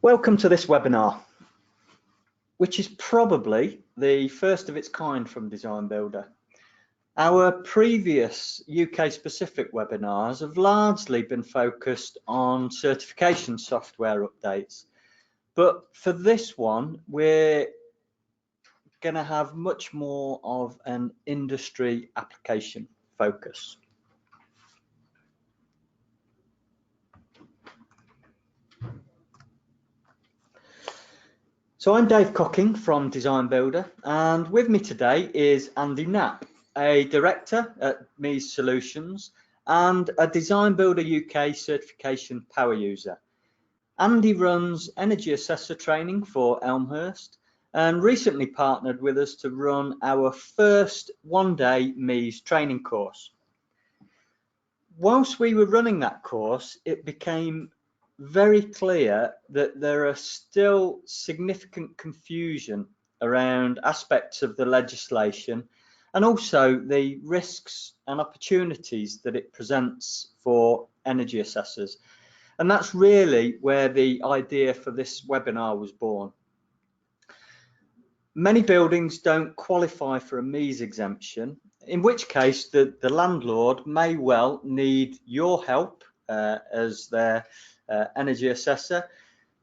Welcome to this webinar, which is probably the first of its kind from DesignBuilder. Our previous UK-specific webinars have largely been focused on certification software updates, but for this one, we're going to have much more of an industry application focus. So I'm Dave Cocking from DesignBuilder, and with me today is Andy Knapp, a director at MEES Solutions and a DesignBuilder UK certification power user. Andy runs Energy Assessor training for Elmhurst and recently partnered with us to run our first one-day MEES training course. Whilst we were running that course, it became very clear that there are still significant confusion around aspects of the legislation and also the risks and opportunities that it presents for energy assessors. And that's really where the idea for this webinar was born. Many buildings don't qualify for a MEES exemption, in which case the landlord may well need your help as their energy assessor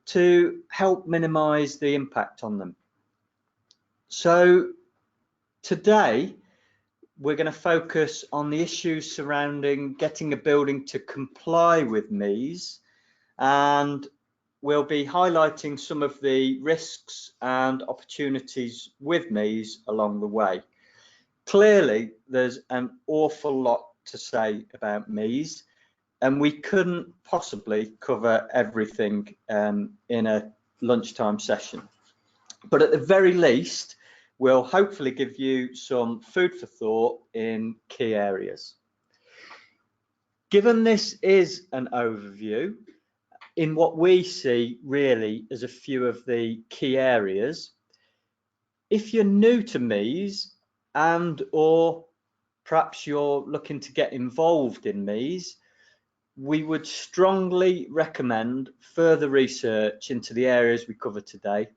to help minimize the impact on them. So today we're going to focus on the issues surrounding getting a building to comply with MEES, and we'll be highlighting some of the risks and opportunities with MEES along the way. Clearly there's an awful lot to say about MEES, and we couldn't possibly cover everything in a lunchtime session. But at the very least, we'll hopefully give you some food for thought in key areas. Given this is an overview, in what we see really as a few of the key areas, if you're new to MEES or perhaps you're looking to get involved in MEES, we would strongly recommend further research into the areas we cover today,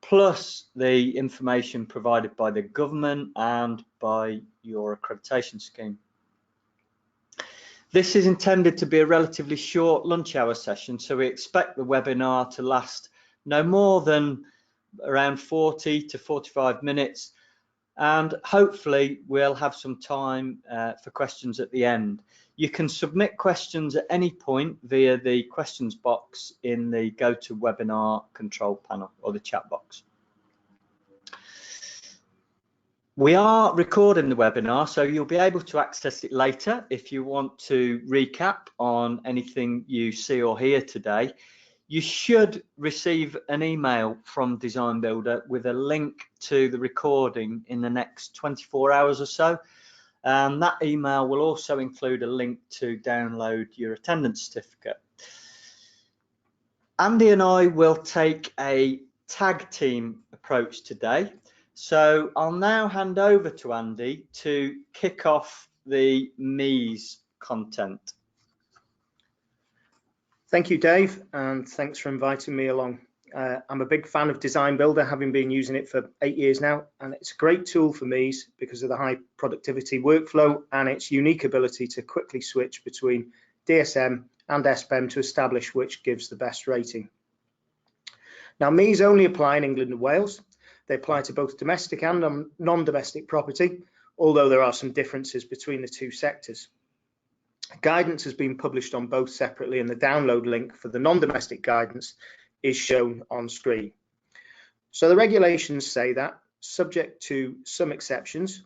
plus the information provided by the government and by your accreditation scheme. This is intended to be a relatively short lunch hour session, so we expect the webinar to last no more than around 40 to 45 minutes, and hopefully we'll have some time for questions at the end. You can submit questions at any point via the questions box in the GoToWebinar control panel or the chat box. We are recording the webinar, so you'll be able to access it later if you want to recap on anything you see or hear today. You should receive an email from DesignBuilder with a link to the recording in the next 24 hours or so. That email will also include a link to download your attendance certificate. Andy and I will take a tag team approach today. So I'll now hand over to Andy to kick off the MEES content. Thank you, Dave, and thanks for inviting me along. I'm a big fan of DesignBuilder, having been using it for 8 years now, and it's a great tool for MEES because of the high productivity workflow and its unique ability to quickly switch between DSM and SBEM to establish which gives the best rating. Now, MEES only apply in England and Wales. They apply to both domestic and non-domestic property, although there are some differences between the two sectors. Guidance has been published on both separately, and the download link for the non-domestic guidance is shown on screen. So the regulations say that, subject to some exceptions,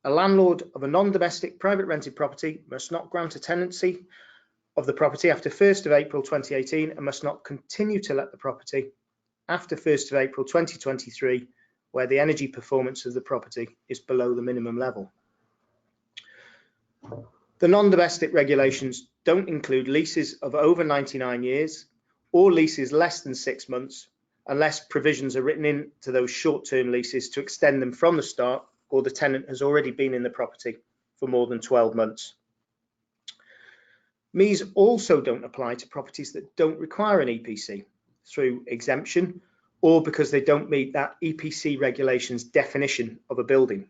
a landlord of a non-domestic private rented property must not grant a tenancy of the property after 1st of April 2018 and must not continue to let the property after 1st of April 2023 where the energy performance of the property is below the minimum level. The non-domestic regulations don't include leases of over 99 years or leases less than 6 months, unless provisions are written into those short-term leases to extend them from the start or the tenant has already been in the property for more than 12 months. MEES also don't apply to properties that don't require an EPC through exemption or because they don't meet that EPC regulations definition of a building,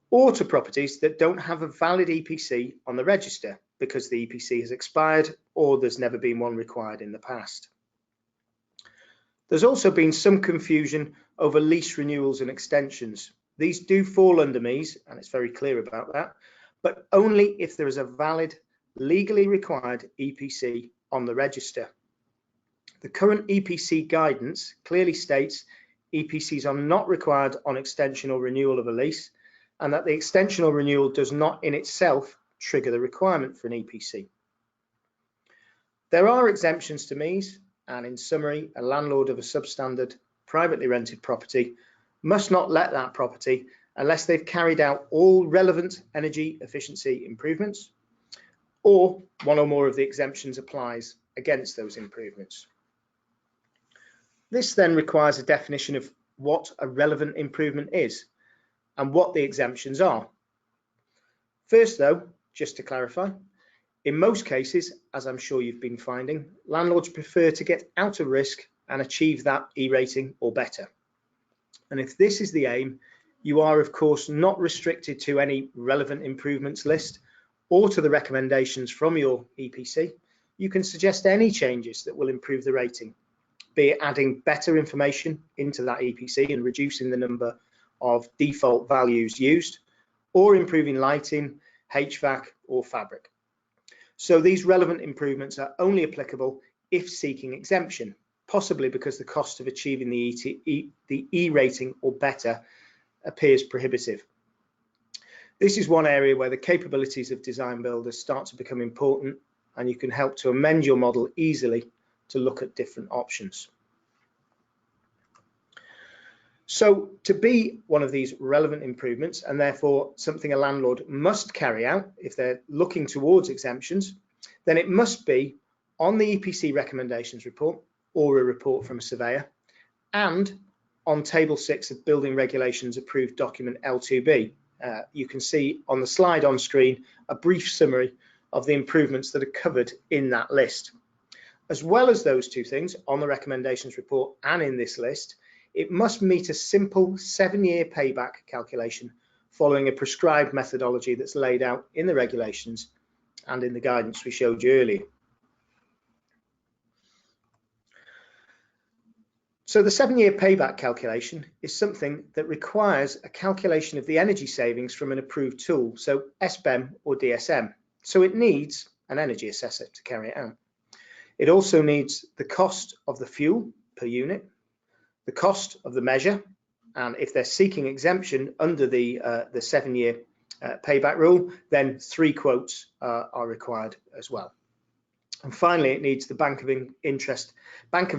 or to properties that don't have a valid EPC on the register because the EPC has expired or there's never been one required in the past. There's also been some confusion over lease renewals and extensions. These do fall under MEES, and it's very clear about that, but only if there is a valid, legally required EPC on the register. The current EPC guidance clearly states EPCs are not required on extension or renewal of a lease, and that the extension or renewal does not in itself trigger the requirement for an EPC. There are exemptions to MEES, and in summary, a landlord of a substandard privately rented property must not let that property unless they've carried out all relevant energy efficiency improvements, or one or more of the exemptions applies against those improvements. This then requires a definition of what a relevant improvement is and what the exemptions are. First though, just to clarify, in most cases, as I'm sure you've been finding, landlords prefer to get out of risk and achieve that E rating or better. And if this is the aim, you are of course not restricted to any relevant improvements list or to the recommendations from your EPC. You can suggest any changes that will improve the rating, be it adding better information into that EPC and reducing the number of default values used, or improving lighting, HVAC or fabric. So these relevant improvements are only applicable if seeking exemption, possibly because the cost of achieving the E rating or better appears prohibitive. This is one area where the capabilities of DesignBuilder start to become important, and you can help to amend your model easily to look at different options. So to be one of these relevant improvements, and therefore something a landlord must carry out if they're looking towards exemptions, then it must be on the EPC recommendations report or a report from a surveyor, and on table 6 of building regulations approved document L2B. You can see on the slide on screen a brief summary of the improvements that are covered in that list. As well as those two things on the recommendations report and in this list, it must meet a simple 7-year payback calculation following a prescribed methodology that's laid out in the regulations and in the guidance we showed you earlier. So the 7-year payback calculation is something that requires a calculation of the energy savings from an approved tool, so SBEM or DSM. So it needs an energy assessor to carry it out. It also needs the cost of the fuel per unit, the cost of the measure, and if they're seeking exemption under the 7-year payback rule, then 3 quotes are required as well. And finally, it needs the Bank of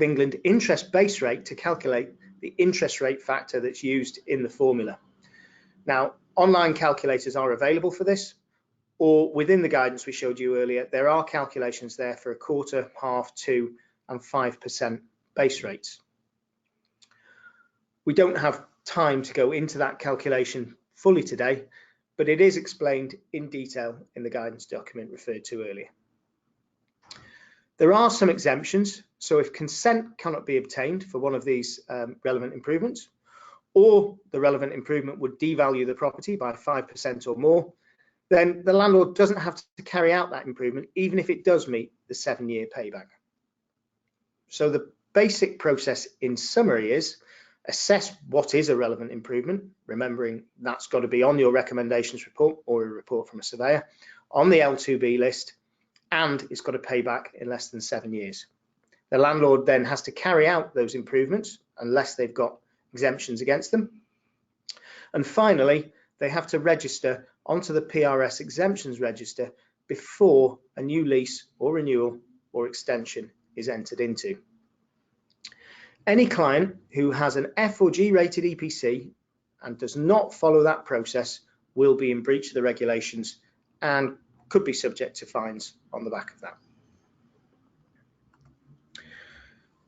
England interest base rate to calculate the interest rate factor that's used in the formula. Now, online calculators are available for this, or within the guidance we showed you earlier, there are calculations there for a quarter, half, 2 and 5% base rates. We don't have time to go into that calculation fully today, but it is explained in detail in the guidance document referred to earlier. There are some exemptions, so if consent cannot be obtained for one of these relevant improvements, or the relevant improvement would devalue the property by 5% or more, then the landlord doesn't have to carry out that improvement, even if it does meet the 7-year payback. So the basic process in summary is assess what is a relevant improvement, remembering that's got to be on your recommendations report or a report from a surveyor, on the L2B list, and it's got to pay back in less than 7 years. The landlord then has to carry out those improvements unless they've got exemptions against them. And finally, they have to register onto the PRS exemptions register before a new lease or renewal or extension is entered into. Any client who has an F or G rated EPC and does not follow that process will be in breach of the regulations and could be subject to fines on the back of that.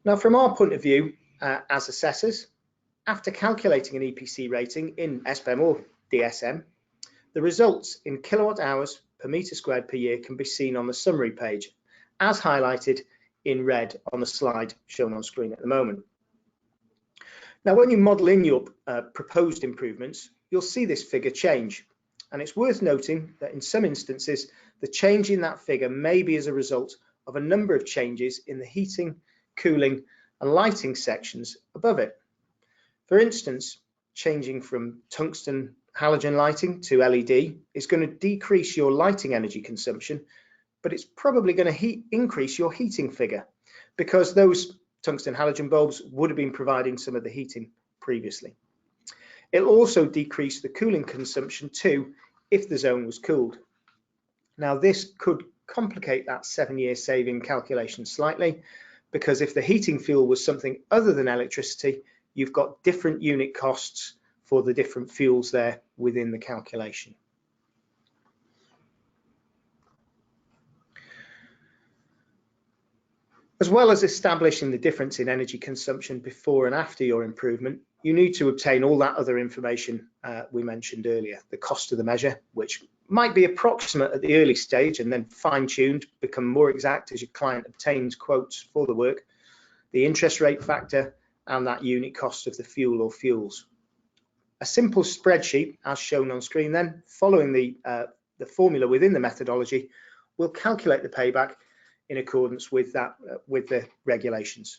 Now, from our point of view as assessors, after calculating an EPC rating in SBEM or DSM, the results in kilowatt hours per metre squared per year can be seen on the summary page, as highlighted in red on the slide shown on screen at the moment. Now, when you model in your proposed improvements, you'll see this figure change. And it's worth noting that in some instances, the change in that figure may be as a result of a number of changes in the heating, cooling, and lighting sections above it. For instance, changing from tungsten halogen lighting to LED is going to decrease your lighting energy consumption, but it's probably going to increase your heating figure because those tungsten halogen bulbs would have been providing some of the heating previously. It'll also decrease the cooling consumption too if the zone was cooled. Now, this could complicate that 7-year saving calculation slightly, because if the heating fuel was something other than electricity, you've got different unit costs for the different fuels there within the calculation. As well as establishing the difference in energy consumption before and after your improvement, you need to obtain all that other information we mentioned earlier. The cost of the measure, which might be approximate at the early stage and then fine-tuned, become more exact as your client obtains quotes for the work, the interest rate factor, and that unit cost of the fuel or fuels. A simple spreadsheet, as shown on screen then, following the formula within the methodology, will calculate the payback in accordance with that with the regulations.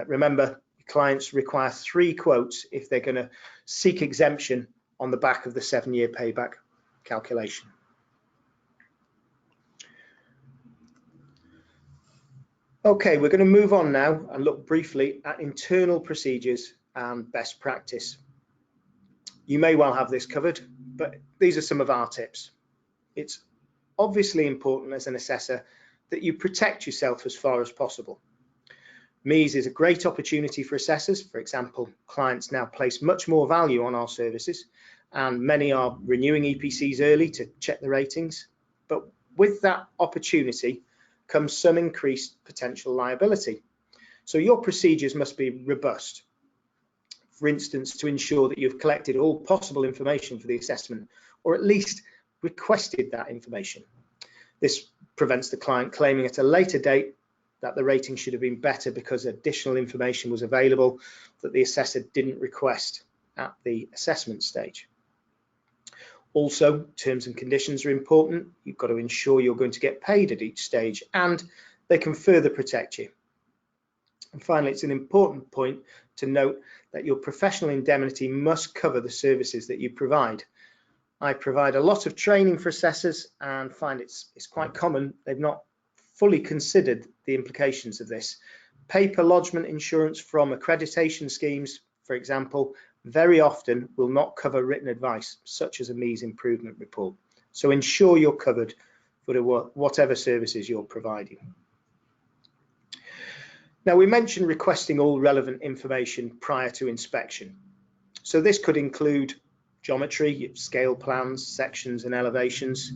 Remember, clients require 3 quotes if they're going to seek exemption on the back of the 7-year payback calculation. Okay, we're going to move on now and look briefly at internal procedures and best practice. You may well have this covered, but these are some of our tips. It's obviously important as an assessor that you protect yourself as far as possible. MEES is a great opportunity for assessors. For example, clients now place much more value on our services, and many are renewing EPCs early to check the ratings. But with that opportunity comes some increased potential liability. So your procedures must be robust. For instance, to ensure that you've collected all possible information for the assessment, or at least requested that information. This prevents the client claiming at a later date that the rating should have been better because additional information was available that the assessor didn't request at the assessment stage. Also, terms and conditions are important. You've got to ensure you're going to get paid at each stage, and they can further protect you. And finally, it's an important point to note that your professional indemnity must cover the services that you provide. I provide a lot of training for assessors and find it's quite common they've not fully considered the implications of this. Paper lodgement insurance from accreditation schemes, for example, very often will not cover written advice, such as a MEES improvement report. So ensure you're covered for whatever services you're providing. Now, we mentioned requesting all relevant information prior to inspection. So this could include geometry, scale plans, sections and elevations,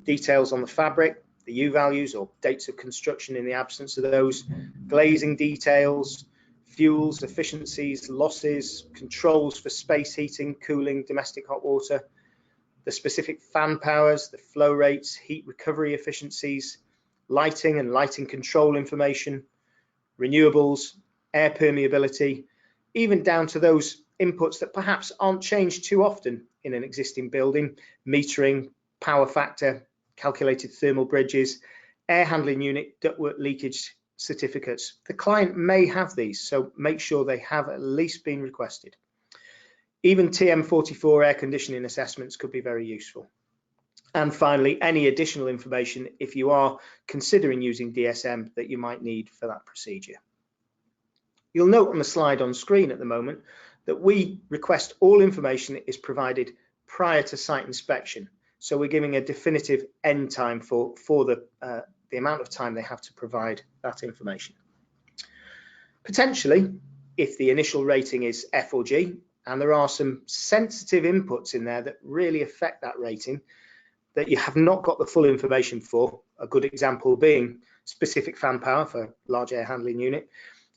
details on the fabric, the U values or dates of construction in the absence of those, glazing details, fuels, efficiencies, losses, controls for space heating, cooling, domestic hot water, the specific fan powers, the flow rates, heat recovery efficiencies, lighting and lighting control information, renewables, air permeability, even down to those inputs that perhaps aren't changed too often in an existing building, metering, power factor, calculated thermal bridges, air handling unit, ductwork leakage certificates. The client may have these, so make sure they have at least been requested. Even TM44 air conditioning assessments could be very useful. And finally, any additional information if you are considering using DSM that you might need for that procedure. You'll note on the slide on screen at the moment that we request all information is provided prior to site inspection. So we're giving a definitive end time for the amount of time they have to provide that information. Potentially, if the initial rating is F or G, and there are some sensitive inputs in there that really affect that rating that you have not got the full information for, a good example being specific fan power for large air handling unit,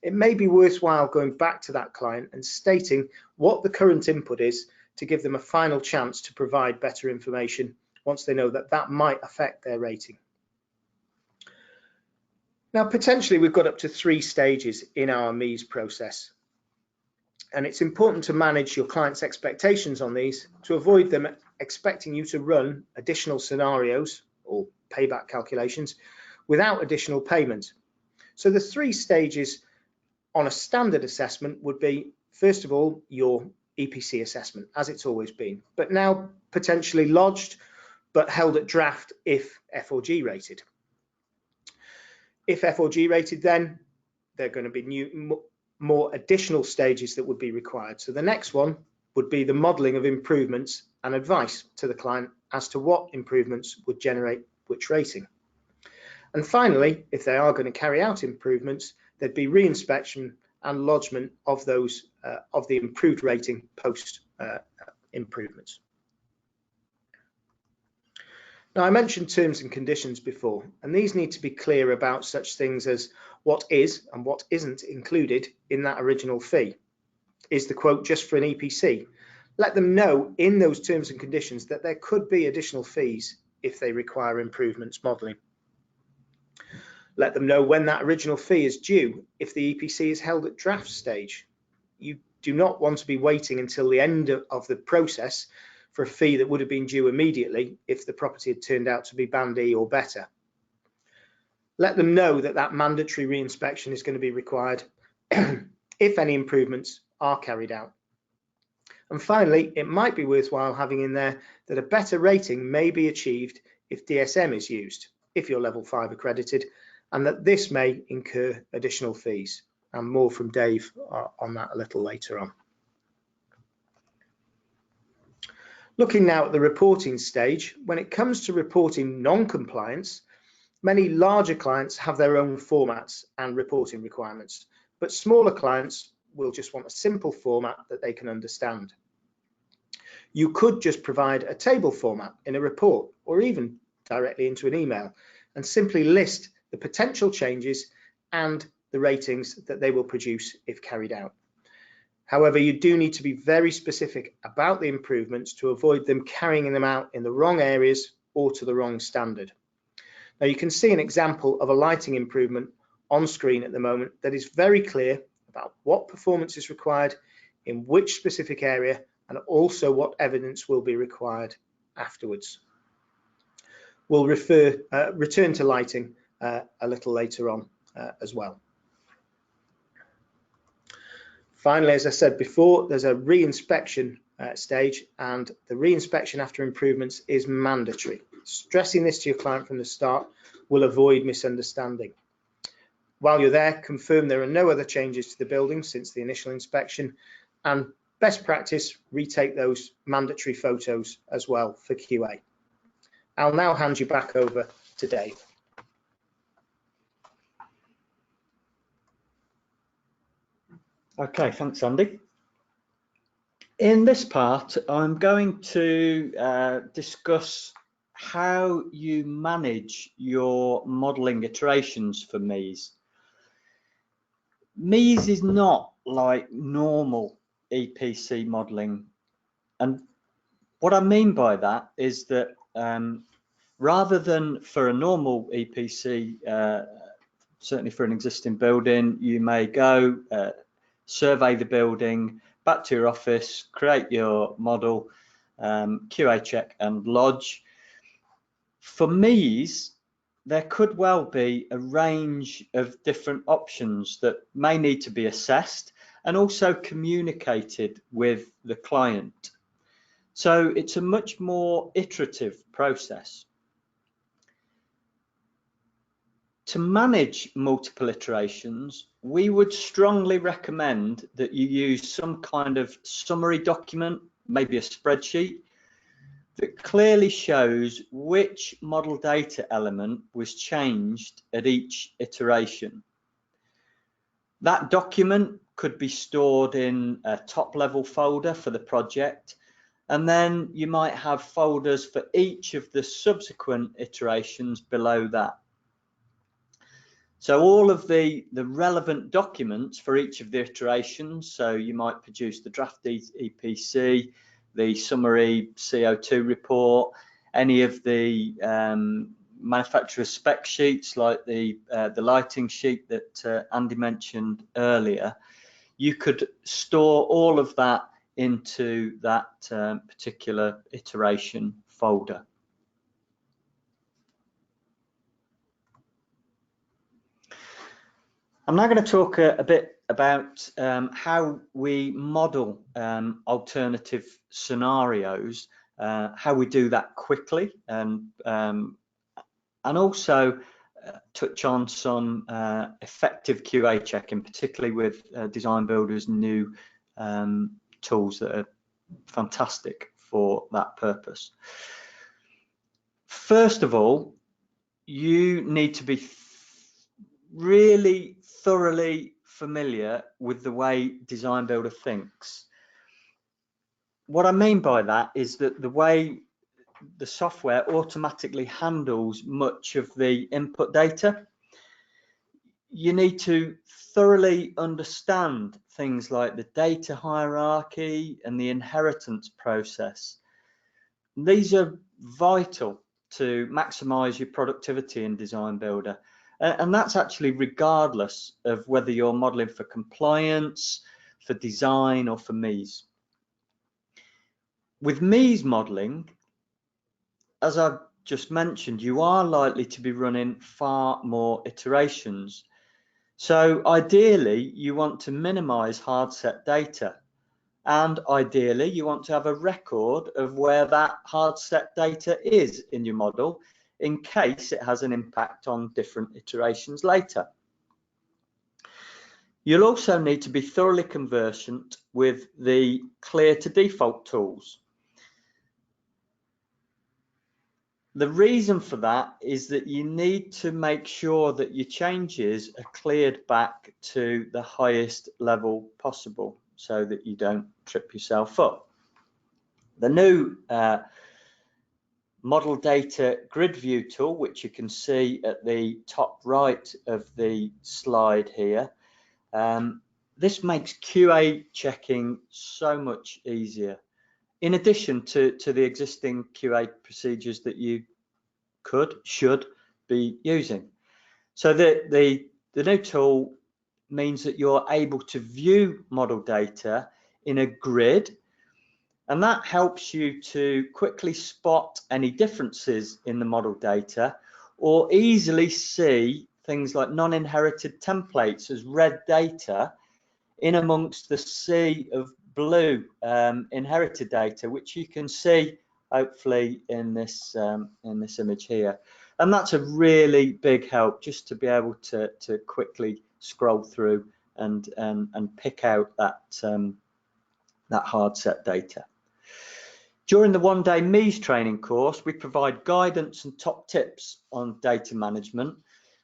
it may be worthwhile going back to that client and stating what the current input is to give them a final chance to provide better information once they know that that might affect their rating. Now, potentially we've got up to 3 stages in our MEES process, and it's important to manage your client's expectations on these to avoid them expecting you to run additional scenarios or payback calculations without additional payment. So the 3 stages on a standard assessment would be, first of all, your EPC assessment, as it's always been, but now potentially lodged but held at draft if F4G rated. If F4G rated, then there are going to be more additional stages that would be required. So the next one would be the modelling of improvements and advice to the client as to what improvements would generate which rating. And finally, if they are going to carry out improvements, there'd be re-inspection and lodgement of those of the improved rating post improvements. Now, I mentioned terms and conditions before, and these need to be clear about such things as what is and what isn't included in that original fee. Is the quote just for an EPC? Let them know in those terms and conditions that there could be additional fees if they require improvements modelling. Let them know when that original fee is due if the EPC is held at draft stage. You do not want to be waiting until the end of the process for a fee that would have been due immediately if the property had turned out to be Band E or better. Let them know that that mandatory re-inspection is going to be required if any improvements are carried out. And finally, it might be worthwhile having in there that a better rating may be achieved if DSM is used, if you're level 5 accredited, and that this may incur additional fees. And more from Dave on that a little later on. Looking now at the reporting stage, when it comes to reporting non-compliance, many larger clients have their own formats and reporting requirements, but smaller clients will just want a simple format that they can understand. You could just provide a table format in a report or even directly into an email and simply list the potential changes and the ratings that they will produce if carried out. However, you do need to be very specific about the improvements to avoid them carrying them out in the wrong areas or to the wrong standard. Now you can see an example of a lighting improvement on screen at the moment that is very clear about what performance is required in which specific area and also what evidence will be required afterwards. We'll return to lighting a little later on as well. Finally, as I said before, there's a re-inspection stage, and the re-inspection after improvements is mandatory. Stressing this to your client from the start will avoid misunderstanding. While you're there, confirm there are no other changes to the building since the initial inspection, and best practice, retake those mandatory photos as well for QA. I'll now hand you back over to Dave. Okay, thanks, Andy. In this part, I'm going to discuss how you manage your modelling iterations for MEES. MEES is not like normal EPC modelling, and what I mean by that is that rather than for a normal EPC, certainly for an existing building, you may go survey the building, back to your office, create your model, QA check and lodge. For MEES, there could well be a range of different options that may need to be assessed and also communicated with the client. So it's a much more iterative process. To manage multiple iterations, we would strongly recommend that you use some kind of summary document, maybe a spreadsheet, that clearly shows which model data element was changed at each iteration. That document could be stored in a top-level folder for the project, and then you might have folders for each of the subsequent iterations below that. So all of the relevant documents for each of the iterations, so you might produce the draft EPC, the summary CO2 report, any of the manufacturer spec sheets like the lighting sheet that Andy mentioned earlier. You could store all of that into that particular iteration folder. I'm now going to talk a bit about how we model alternative scenarios, how we do that quickly, and also touch on some effective QA checking, particularly with DesignBuilder's new tools that are fantastic for that purpose. First of all, you need to be really thoroughly familiar with the way DesignBuilder thinks. What I mean by that is that the way the software automatically handles much of the input data, you need to thoroughly understand things like the data hierarchy and the inheritance process. These are vital to maximize your productivity in DesignBuilder. And that's actually regardless of whether you're modeling for compliance, for design, or for MEES. With MEES modeling, as I've just mentioned, you are likely to be running far more iterations. So ideally, you want to minimize hard set data. And ideally, you want to have a record of where that hard set data is in your model, in case it has an impact on different iterations later. You'll also need to be thoroughly conversant with the clear to default tools. The reason for that is that you need to make sure that your changes are cleared back to the highest level possible so that you don't trip yourself up. The new model data grid view tool, which you can see at the top right of the slide here, this makes QA checking so much easier, in addition to the existing QA procedures that you should be using. So the new tool means that you're able to view model data in a grid, and that helps you to quickly spot any differences in the model data, or easily see things like non-inherited templates as red data in amongst the sea of blue inherited data, which you can see hopefully in this image here. And that's a really big help, just to be able to quickly scroll through and pick out that hard set data. During the one-day MEES training course, we provide guidance and top tips on data management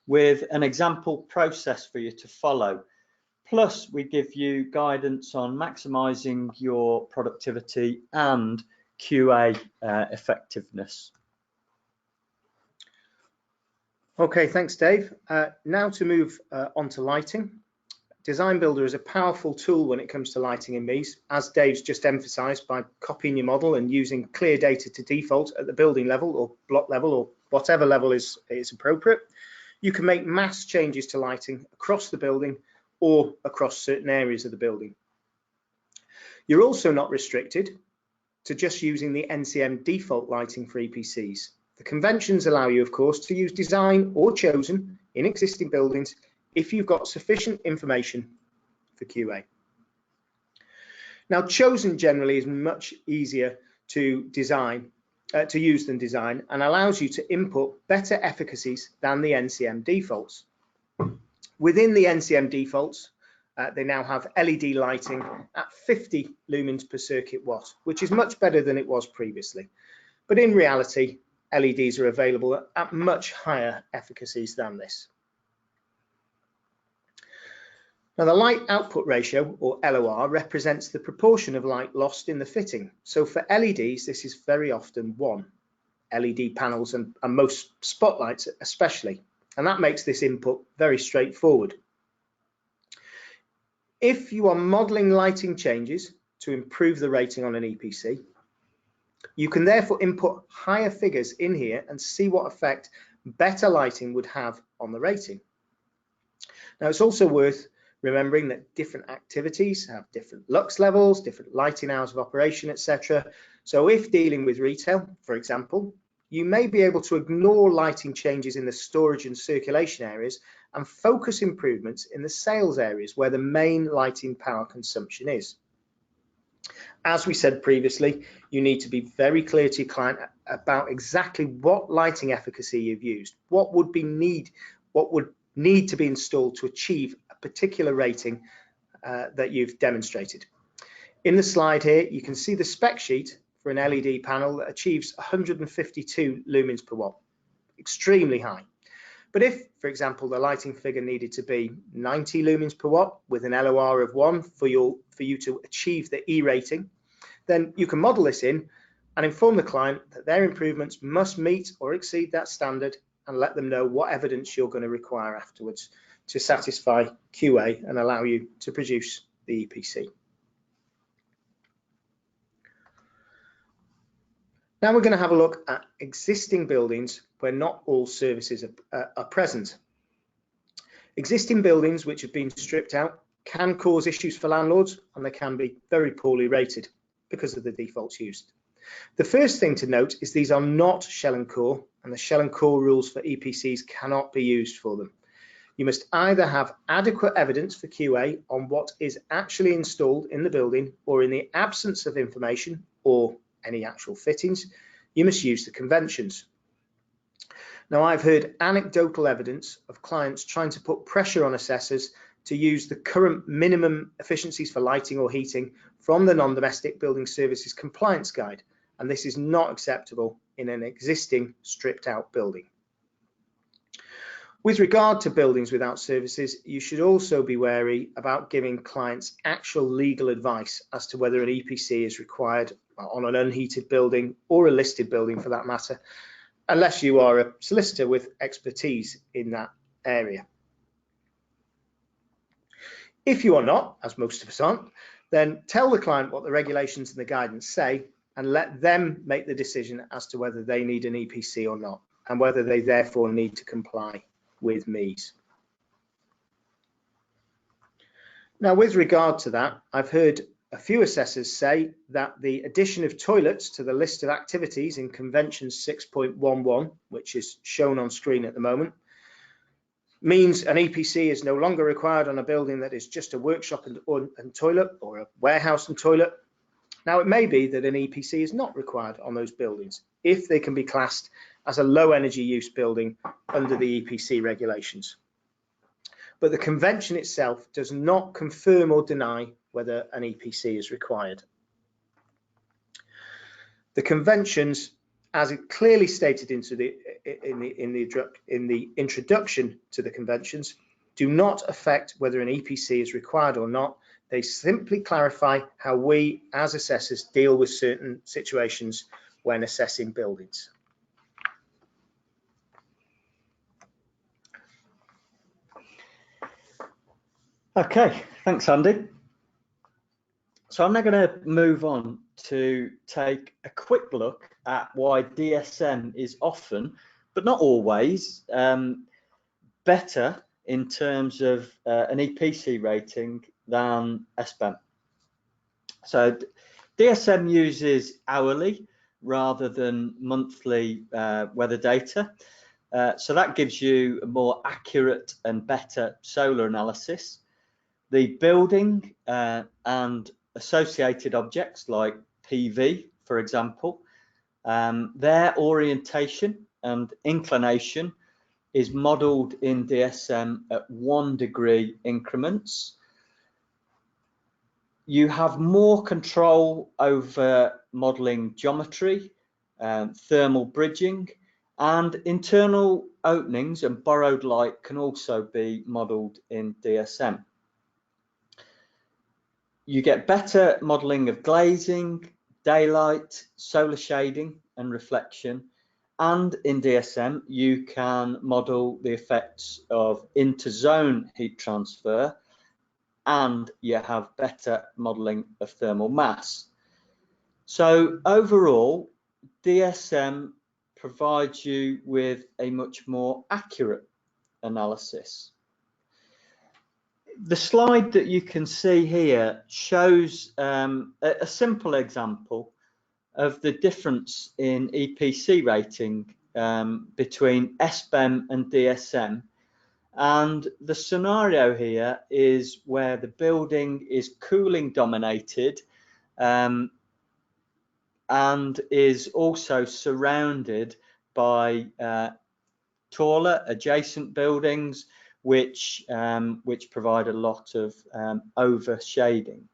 with an example process for you to follow. Plus, we give you guidance on maximizing your productivity and QA effectiveness. Okay, thanks, Dave. Now to move on to lighting. DesignBuilder is a powerful tool when it comes to lighting in MEES, as Dave's just emphasised, by copying your model and using clear data to default at the building level or block level or whatever level is appropriate. You can make mass changes to lighting across the building or across certain areas of the building. You're also not restricted to just using the NCM default lighting for EPCs. The conventions allow you, of course, to use design or chosen in existing buildings if you've got sufficient information for QA. Now, chosen generally is much easier to use than design, and allows you to input better efficacies than the NCM defaults. Within the NCM defaults, they now have LED lighting at 50 lumens per circuit watt, which is much better than it was previously. But in reality, LEDs are available at much higher efficacies than this. Now, the light output ratio, or LOR, represents the proportion of light lost in the fitting. So for LEDs, this is very often 1. LED panels and most spotlights especially. and that makes this input very straightforward. If you are modelling lighting changes to improve the rating on an EPC, you can therefore input higher figures in here and see what effect better lighting would have on the rating. Now, it's also worth remembering that different activities have different lux levels, different lighting hours of operation, etc. So if dealing with retail, for example, you may be able to ignore lighting changes in the storage and circulation areas and focus improvements in the sales areas where the main lighting power consumption is. As we said previously, you need to be very clear to your client about exactly what lighting efficacy you've used, what would need to be installed to achieve a particular rating that you've demonstrated. In the slide here, you can see the spec sheet for an LED panel that achieves 152 lumens per watt, extremely high. But if, for example, the lighting figure needed to be 90 lumens per watt with an LOR of 1 for you to achieve the E rating, then you can model this in and inform the client that their improvements must meet or exceed that standard, and let them know what evidence you're going to require afterwards to satisfy QA and allow you to produce the EPC. Now we're going to have a look at existing buildings where not all services are present. Existing buildings which have been stripped out can cause issues for landlords, and they can be very poorly rated because of the defaults used. The first thing to note is these are not shell and core, and the shell and core rules for EPCs cannot be used for them. You must either have adequate evidence for QA on what is actually installed in the building, or in the absence of information or any actual fittings, you must use the conventions. Now, I've heard anecdotal evidence of clients trying to put pressure on assessors to use the current minimum efficiencies for lighting or heating from the Non-Domestic Building Services Compliance Guide, and this is not acceptable in an existing stripped out building. With regard to buildings without services, you should also be wary about giving clients actual legal advice as to whether an EPC is required on an unheated building, or a listed building for that matter, unless you are a solicitor with expertise in that area. If you are not, as most of us aren't, then tell the client what the regulations and the guidance say, and let them make the decision as to whether they need an EPC or not, and whether they therefore need to comply with MEES. Now, with regard to that, I've heard a few assessors say that the addition of toilets to the list of activities in Convention 6.11, which is shown on screen at the moment, means an EPC is no longer required on a building that is just a workshop and toilet, or a warehouse and toilet. Now, it may be that an EPC is not required on those buildings if they can be classed as a low energy use building under the EPC regulations. But the convention itself does not confirm or deny whether an EPC is required. The conventions, as it clearly stated in the introduction to the conventions, do not affect whether an EPC is required or not. They simply clarify how we as assessors deal with certain situations when assessing buildings. Okay, thanks, Andy. So I'm now going to move on to take a quick look at why DSM is often, but not always, better in terms of an EPC rating than SBEM. So DSM uses hourly rather than monthly weather data. So that gives you a more accurate and better solar analysis. The building and associated objects like PV, for example, their orientation and inclination is modelled in DSM at 1 degree increments. You have more control over modelling geometry, thermal bridging, and internal openings and borrowed light can also be modelled in DSM. You get better modelling of glazing, daylight, solar shading and reflection, and in DSM, you can model the effects of interzone heat transfer, and you have better modeling of thermal mass. So overall, DSM provides you with a much more accurate analysis. The slide that you can see here shows a simple example of the difference in EPC rating between SBEM and DSM. And the scenario here is where the building is cooling dominated and is also surrounded by taller adjacent buildings which provide a lot of overshading.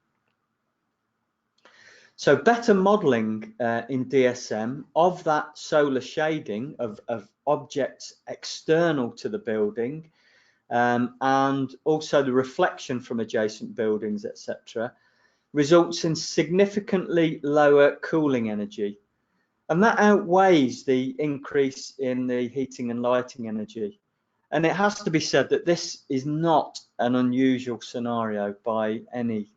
So better modelling in DSM of that solar shading of objects external to the building and also the reflection from adjacent buildings, etc., results in significantly lower cooling energy. And that outweighs the increase in the heating and lighting energy. And it has to be said that this is not an unusual scenario by any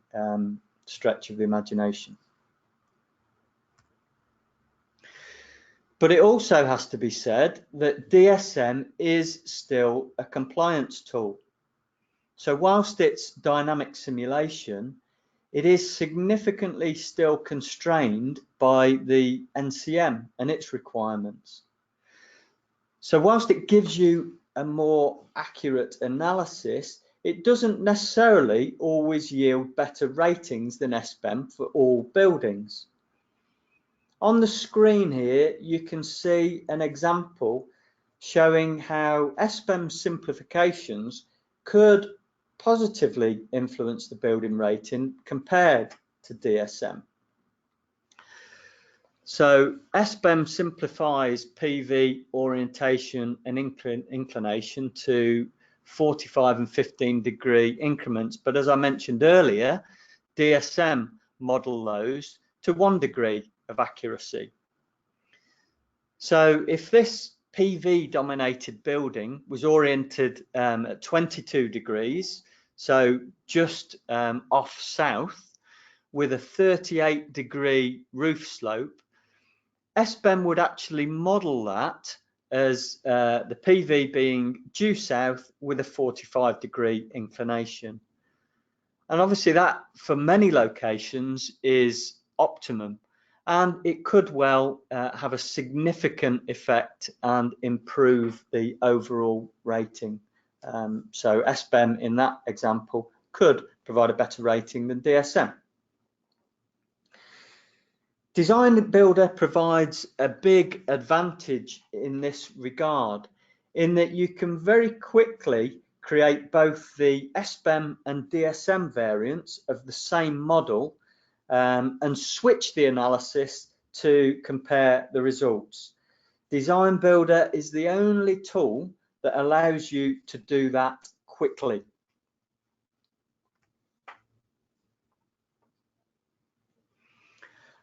stretch of the imagination. But it also has to be said that DSM is still a compliance tool. So whilst it's dynamic simulation, it is significantly still constrained by the NCM and its requirements. So whilst it gives you a more accurate analysis, it doesn't necessarily always yield better ratings than SBEM for all buildings. On the screen here, you can see an example showing how SBEM simplifications could positively influence the building rating compared to DSM. So SBEM simplifies PV orientation and inclination to 45 and 15 degree increments, but as I mentioned earlier, DSM model those to 1 degree of accuracy. So if this PV dominated building was oriented at 22 degrees, so just off south, with a 38 degree roof slope, SBEM would actually model that as the PV being due south with a 45 degree inclination. And obviously that for many locations is optimum, and it could well have a significant effect and improve the overall rating. So SBEM in that example could provide a better rating than DSM. DesignBuilder provides a big advantage in this regard, in that you can very quickly create both the SBEM and DSM variants of the same model and switch the analysis to compare the results. DesignBuilder is the only tool that allows you to do that quickly.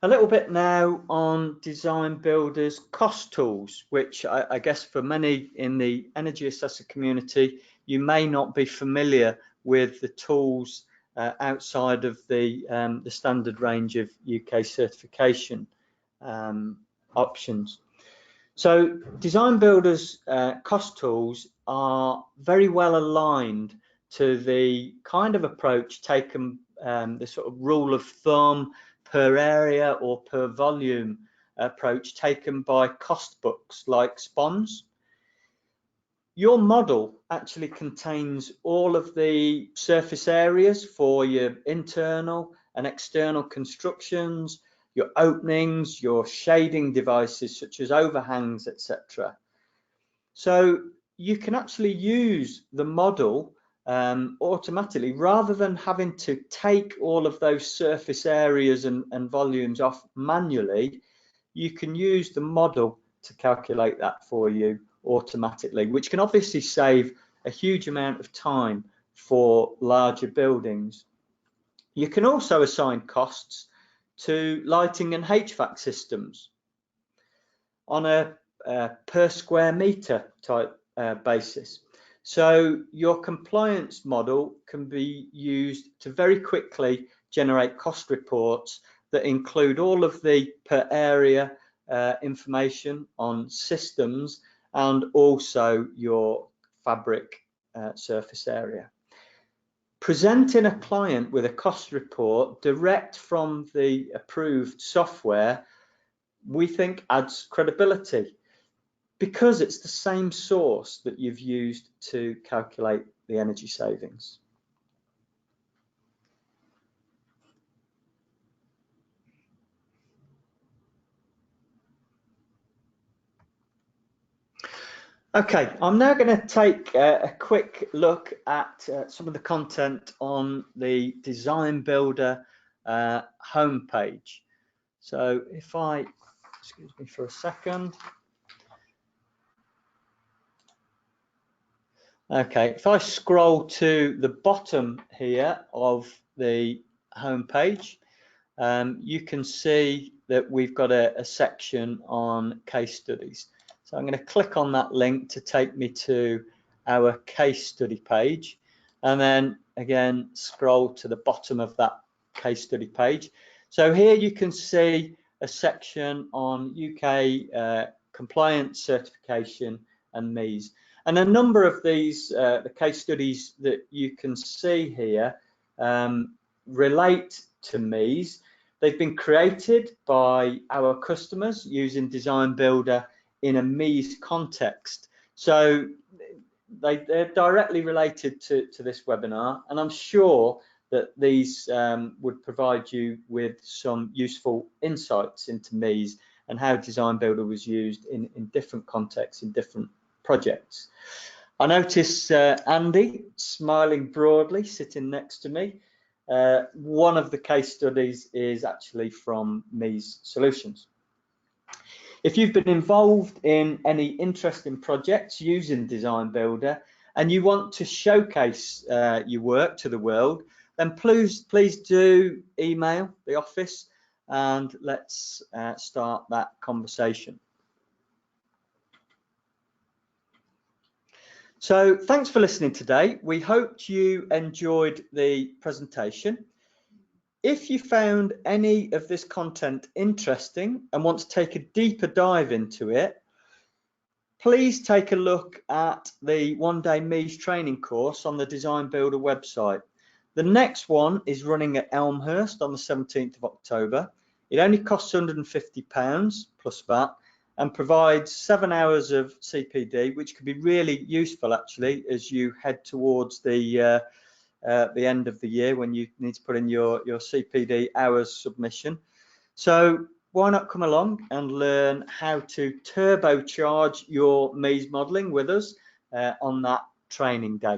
A little bit now on DesignBuilder's cost tools, which I guess for many in the Energy Assessor community, you may not be familiar with the tools outside of the standard range of UK certification options. So DesignBuilder's cost tools are very well aligned to the kind of approach taken, the sort of rule of thumb per area or per volume approach taken by cost books like SPONS. Your model actually contains all of the surface areas for your internal and external constructions, your openings, your shading devices such as overhangs, etc. So you can actually use the model automatically rather than having to take all of those surface areas and volumes off manually. You can use the model to calculate that for you automatically, which can obviously save a huge amount of time for larger buildings. You can also assign costs to lighting and HVAC systems. On a per square meter type basis. So your compliance model can be used to very quickly generate cost reports that include all of the per area information on systems and also your fabric surface area. Presenting a client with a cost report direct from the approved software, we think adds credibility because it's the same source that you've used to calculate the energy savings. Okay, I'm now going to take a quick look at some of the content on the DesignBuilder homepage. So if I, excuse me for a second. Okay, if I scroll to the bottom here of the homepage, you can see that we've got a section on case studies. So I'm going to click on that link to take me to our case study page, and then again scroll to the bottom of that case study page. So here you can see a section on UK compliance certification and MEES. And a number of these the case studies that you can see here relate to MEES. They've been created by our customers using DesignBuilder in a MEES context. So they're directly related to this webinar, and I'm sure that these would provide you with some useful insights into MEES and how DesignBuilder was used in different contexts, in different projects. I notice Andy smiling broadly sitting next to me. One of the case studies is actually from MEES Solutions. If you've been involved in any interesting projects using DesignBuilder and you want to showcase your work to the world, then please do email the office and let's start that conversation. So thanks for listening today. We hope you enjoyed the presentation. If you found any of this content interesting and want to take a deeper dive into it, please take a look at the one-day MEES training course on the DesignBuilder website. The next one is running at Elmhurst on the 17th of October. It only costs £150 plus VAT and provides 7 hours of CPD, which could be really useful actually as you head towards the end of the year when you need to put in your CPD hours submission. So why not come along and learn how to turbocharge your MEES modelling with us on that training day.